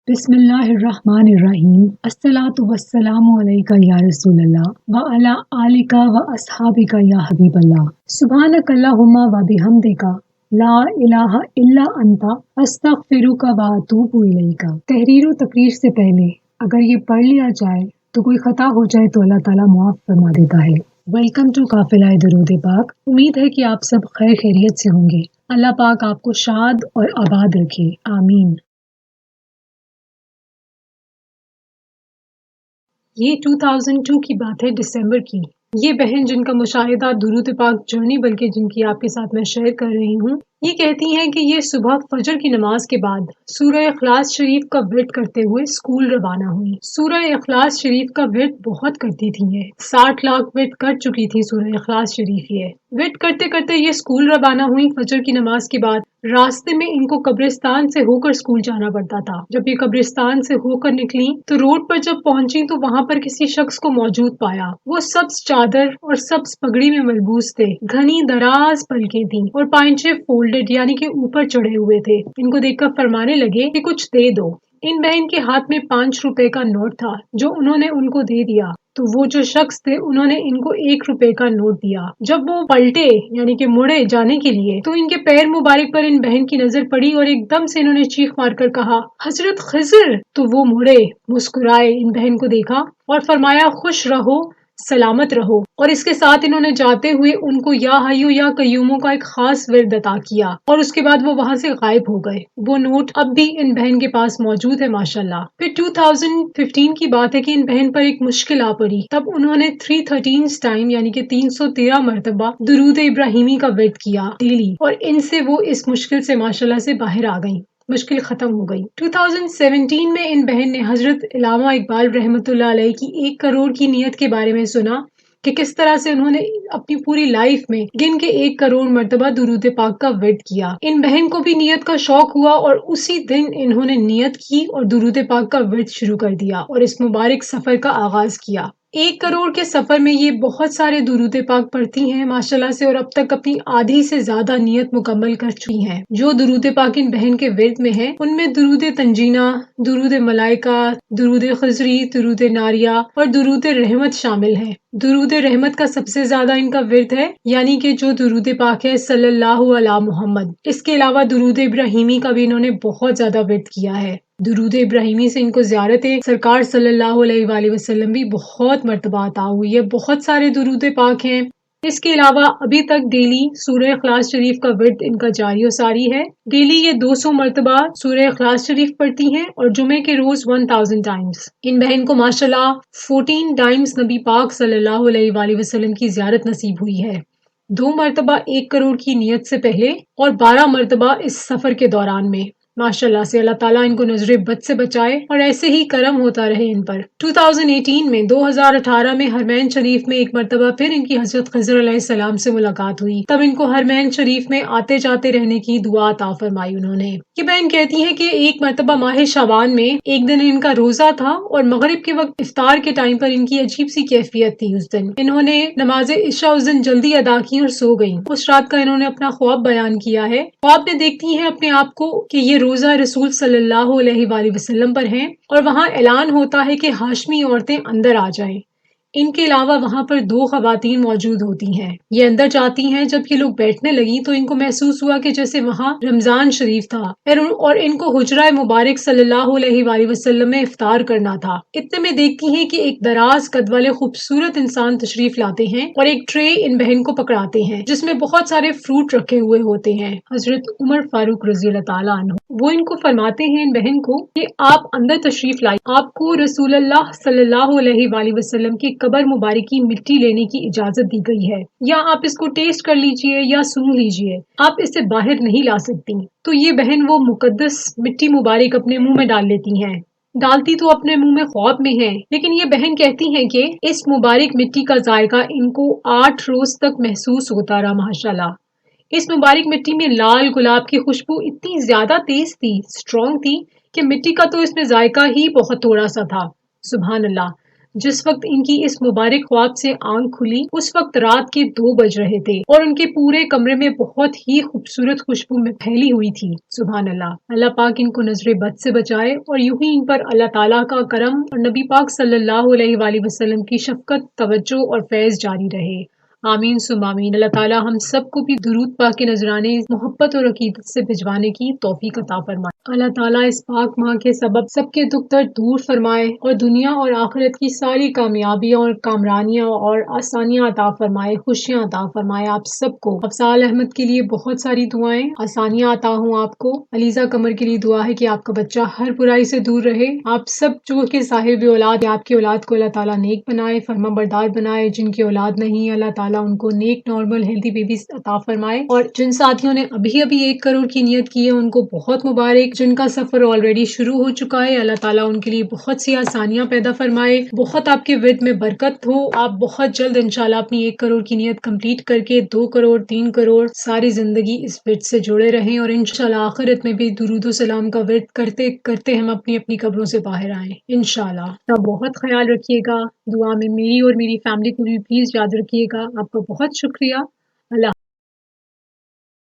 بسم اللہ الرحمن الرحیم الصلاۃ والسلام علیک یا رسول اللہ وعلی آلک و اصحابک یا حبیب اللہ سبحانک اللہم و بحمدک لا الہ الا انت استغفرک و اتوب الیک۔ تحریر و تقریر سے پہلے اگر یہ پڑھ لیا جائے تو کوئی خطا ہو جائے تو اللہ تعالیٰ معاف فرما دیتا ہے۔ ویلکم ٹو قافلہ درود پاک۔ امید ہے کہ آپ سب خیر خیریت سے ہوں گے۔ اللہ پاک آپ کو شاد اور آباد رکھے، آمین۔ یہ 2002 کی بات ہے، دسمبر کی۔ یہ بہن جن کا مشاہدہ درود پاک جرنی بلکہ جن کی آپ کے ساتھ میں شیئر کر رہی ہوں، یہ کہتی ہیں کہ یہ صبح فجر کی نماز کے بعد سورہ اخلاص شریف کا ورد کرتے ہوئے اسکول روانہ ہوئی۔ سورہ اخلاص شریف کا ورد بہت کرتی تھی یہ، 60 لاکھ ورد کر چکی تھی سورہ اخلاص شریف یہ۔ ورد کرتے کرتے یہ اسکول روانہ ہوئی فجر کی نماز کے بعد۔ راستے میں ان کو قبرستان سے ہو کر اسکول جانا پڑتا تھا۔ جب یہ قبرستان سے ہو کر نکلی تو روڈ پر جب پہنچی تو وہاں پر کسی شخص کو موجود پایا۔ وہ سبز چادر اور سبز پگڑی میں ملبوس تھے، گھنی دراز پلکیں تھیں اور پائنچے فولڈڈ یعنی کہ اوپر چڑھے ہوئے تھے۔ ان کو دیکھ کر فرمانے لگے کہ کچھ دے دو۔ ان بہن کے ہاتھ میں 5 روپے کا نوٹ تھا جو انہوں نے ان کو دے دیا، تو وہ جو شخص تھے انہوں نے ان کو 1 روپے کا نوٹ دیا۔ جب وہ پلٹے یعنی کہ مڑے جانے کے لیے تو ان کے پیر مبارک پر ان بہن کی نظر پڑی اور ایک دم سے انہوں نے چیخ مار کر کہا، حضرت خضر! تو وہ مڑے، مسکرائے، ان بہن کو دیکھا اور فرمایا، خوش رہو، سلامت رہو، اور اس کے ساتھ انہوں نے جاتے ہوئے ان کو یا حیو یا قیوموں کا ایک خاص ورد عطا کیا اور اس کے بعد وہ وہاں سے غائب ہو گئے۔ وہ نوٹ اب بھی ان بہن کے پاس موجود ہے ماشاءاللہ۔ پھر 2015 کی بات ہے کہ ان بہن پر ایک مشکل آ پڑی، تب انہوں نے 313 ٹائم یعنی کہ 313 مرتبہ درود ابراہیمی کا ورد کیا ڈیلی، اور ان سے وہ اس مشکل سے ماشاءاللہ سے باہر آ گئیں، مشکل ختم ہو گئی۔ 2017 میں ان بہن نے حضرت علامہ اقبال رحمۃ اللہ علیہ کی 1 کروڑ کی نیت کے بارے میں سنا کہ کس طرح سے انہوں نے اپنی پوری لائف میں گن کے 1 کروڑ مرتبہ درود پاک کا ورد کیا۔ ان بہن کو بھی نیت کا شوق ہوا اور اسی دن انہوں نے نیت کی اور درود پاک کا ورد شروع کر دیا اور اس مبارک سفر کا آغاز کیا۔ 1 کروڑ کے سفر میں یہ بہت سارے درود پاک پڑھتی ہیں ماشاءاللہ سے، اور اب تک اپنی آدھی سے زیادہ نیت مکمل کر چکی ہیں۔ جو درود پاک ان بہن کے ورد میں ہے ان میں درود تنجینہ، درود ملائکہ، درود خضری، درود ناریہ اور درود رحمت شامل ہیں۔ درود رحمت کا سب سے زیادہ ان کا ورد ہے، یعنی کہ جو درود پاک ہے صلی اللہ علی محمد۔ اس کے علاوہ درود ابراہیمی کا بھی انہوں نے بہت زیادہ ورد کیا ہے۔ درود ابراہیمی سے ان کو زیارت سرکار صلی اللہ علیہ وآلہ وسلم بھی بہت مرتبہ عطا ہوئی ہے۔ بہت سارے درود پاک ہیں۔ اس کے علاوہ ابھی تک ڈیلی سورہ اخلاص شریف کا ورد ان کا جاری و ساری ہے۔ ڈیلی یہ 200 مرتبہ سورہ اخلاص شریف پڑھتی ہیں اور جمعے کے روز 1000 ٹائمز۔ ان بہن کو ماشاءاللہ 14 ٹائمز نبی پاک صلی اللہ علیہ وآلہ وسلم کی زیارت نصیب ہوئی ہے، 2 مرتبہ 1 کروڑ کی نیت سے پہلے اور 12 مرتبہ اس سفر کے دوران میں۔ ماشاءاللہ سے اللہ تعالیٰ ان کو نظر بد سے بچائے اور ایسے ہی کرم ہوتا رہے ان پر۔ 2018 میں حرمین شریف میں ایک مرتبہ پھر ان کی حضرت خضر علیہ السلام سے ملاقات ہوئی، تب ان کو حرمین شریف میں آتے جاتے رہنے کی دعا عطا فرمائی انہوں نے۔ یہ بہن کہتی ہیں کہ ایک مرتبہ ماہ شعبان میں ایک دن ان کا روزہ تھا اور مغرب کے وقت افطار کے ٹائم پر ان کی عجیب سی کیفیت تھی۔ اس دن انہوں نے نماز عشاء اس دن جلدی ادا کی اور سو گئیں۔ اس رات کا انہوں نے اپنا خواب بیان کیا ہے۔ خواب میں دیکھتی ہیں اپنے آپ کو کہ یہ روزہ رسول صلی اللہ علیہ وآلہ وسلم پر ہیں اور وہاں اعلان ہوتا ہے کہ ہاشمی عورتیں اندر آ جائیں۔ ان کے علاوہ وہاں پر 2 خواتین موجود ہوتی ہیں۔ یہ اندر جاتی ہیں، جب یہ لوگ بیٹھنے لگی تو ان کو محسوس ہوا کہ جیسے وہاں رمضان شریف تھا اور ان کو حجرہ مبارک صلی اللہ علیہ وآلہ وسلم میں افطار کرنا تھا۔ اتنے میں دیکھتی ہیں کہ ایک دراز قد والے خوبصورت انسان تشریف لاتے ہیں اور ایک ٹرے ان بہن کو پکڑاتے ہیں جس میں بہت سارے فروٹ رکھے ہوئے ہوتے ہیں۔ حضرت عمر فاروق رضی اللہ تعالیٰ عنہ وہ ان کو فرماتے ہیں ان بہن کو کہ آپ اندر تشریف لائیں، آپ کو رسول اللہ صلی اللہ علیہ وآلہ وسلم کی قبر مبارک کی مٹی لینے کی اجازت دی گئی ہے، یا آپ اس کو ٹیسٹ کر لیجئے یا سونگھ لیجئے، آپ اسے باہر نہیں لا سکتی۔ تو یہ بہن وہ مقدس مٹی مبارک اپنے منہ میں ڈال لیتی ہیں، ڈالتی تو اپنے منہ میں خواب میں ہے، لیکن یہ بہن کہتی ہیں کہ اس مبارک مٹی کا ذائقہ ان کو 8 روز تک محسوس ہوتا رہا ماشاءاللہ۔ اس مبارک مٹی میں لال گلاب کی خوشبو اتنی زیادہ تیز تھی، اسٹرانگ تھی، کہ مٹی کا تو اس میں ذائقہ ہی بہت تھوڑا سا تھا۔ سبحان اللہ۔ جس وقت ان کی اس مبارک خواب سے آنکھ کھلی اس وقت رات کے 2 بج رہے تھے اور ان کے پورے کمرے میں بہت ہی خوبصورت خوشبو میں پھیلی ہوئی تھی۔ سبحان اللہ، اللہ پاک ان کو نظر بد سے بچائے اور یوں ہی ان پر اللہ تعالیٰ کا کرم اور نبی پاک صلی اللہ علیہ وآلہ وسلم کی شفقت، توجہ اور فیض جاری رہے۔ آمین ثم آمین۔ اللہ تعالیٰ ہم سب کو بھی درود پاک کے نذرانے محبت اور عقیدت سے بھجوانے کی توفیق عطا فرمائے۔ اللہ تعالیٰ اس پاک ماہ کے سبب سب کے دکھ درد دور فرمائے اور دنیا اور آخرت کی ساری کامیابیاں اور کامرانیاں اور آسانیاں عطا فرمائے، خوشیاں عطا فرمائے آپ سب کو۔ افضال احمد کے لیے بہت ساری دعائیں، آسانیاں عطا ہوں آپ کو۔ علیزہ قمر کے لیے دعا ہے کہ آپ کا بچہ ہر برائی سے دور رہے۔ آپ سب جو کہ صاحب اولاد، آپ کی اولاد کو اللہ تعالیٰ نیک بنائے، فرما بردار بنائے۔ جن کی اولاد نہیں، اللہ تعالیٰ ان کو نیک نارمل ہیلدی بیبیز عطا فرمائے۔ اور جن ساتھیوں نے ابھی 1 کروڑ کی نیت کی ہے ان کو بہت مبارک۔ جن کا سفر آلریڈی شروع ہو چکا ہے، اللہ تعالیٰ ان کے لیے بہت سی آسانیاں پیدا فرمائے، بہت آپ کے ورد میں برکت ہو۔ آپ بہت جلد انشاءاللہ اپنی 1 کروڑ کی نیت کمپلیٹ کر کے 2 کروڑ 3 کروڑ ساری زندگی اس ورد سے جڑے رہیں اور انشاءاللہ آخرت میں بھی درود و سلام کا ورد کرتے کرتے ہم اپنی اپنی قبروں سے باہر آئیں انشاءاللہ۔ آپ بہت خیال رکھیے گا، دعا میں میری اور میری فیملی کو بھی پلیز یاد رکھیے گا۔ آپ کا بہت شکریہ۔ اللہ